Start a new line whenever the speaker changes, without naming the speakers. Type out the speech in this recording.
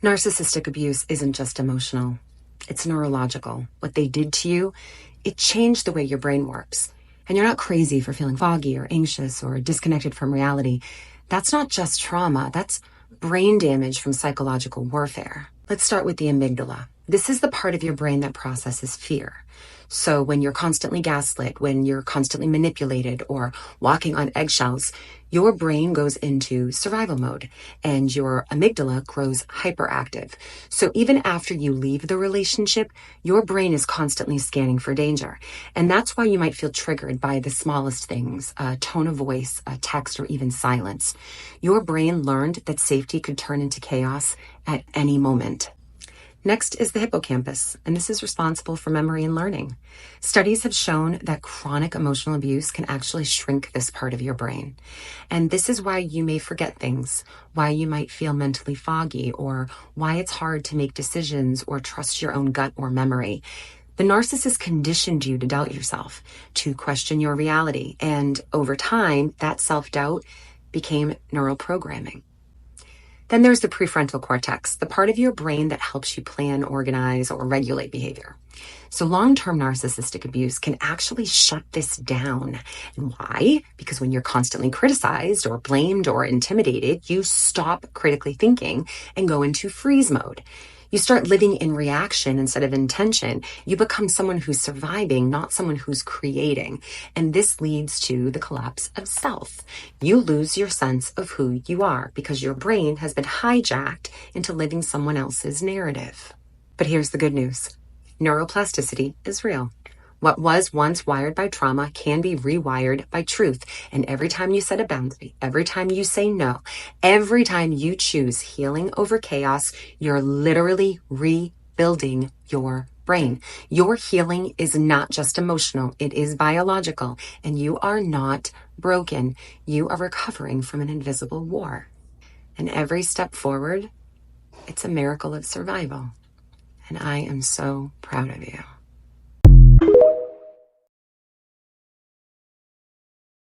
Narcissistic abuse isn't just emotional. It's neurological. What they did to you, it changed the way your brain works. And you're not crazy for feeling foggy or anxious or disconnected from reality. That's not just trauma. That's brain damage from psychological warfare. Let's start with the amygdala. This is the part of your brain that processes fear. So when you're constantly gaslit, when you're constantly manipulated or walking on eggshells, your brain goes into survival mode and your amygdala grows hyperactive. So even after you leave the relationship, your brain is constantly scanning for danger. And that's why you might feel triggered by the smallest things, a tone of voice, a text, or even silence. Your brain learned that safety could turn into chaos at any moment. Next is the hippocampus, and this is responsible for memory and learning. Studies have shown that chronic emotional abuse can actually shrink this part of your brain. And this is why you may forget things, why you might feel mentally foggy, or why it's hard to make decisions or trust your own gut or memory. The narcissist conditioned you to doubt yourself, to question your reality, and over time, that self-doubt became neural programming. Then there's the prefrontal cortex, the part of your brain that helps you plan, organize, or regulate behavior. So long-term narcissistic abuse can actually shut this down. And why? Because when you're constantly criticized or blamed or intimidated, you stop critically thinking and go into freeze mode. You start living in reaction instead of intention. You become someone who's surviving, not someone who's creating. And this leads to the collapse of self. You lose your sense of who you are because your brain has been hijacked into living someone else's narrative. But here's the good news. Neuroplasticity is real. What was once wired by trauma can be rewired by truth. And every time you set a boundary, every time you say no, every time you choose healing over chaos, you're literally rebuilding your brain. Your healing is not just emotional, it is biological. And you are not broken. You are recovering from an invisible war. And every step forward, it's a miracle of survival. And I am so proud of you.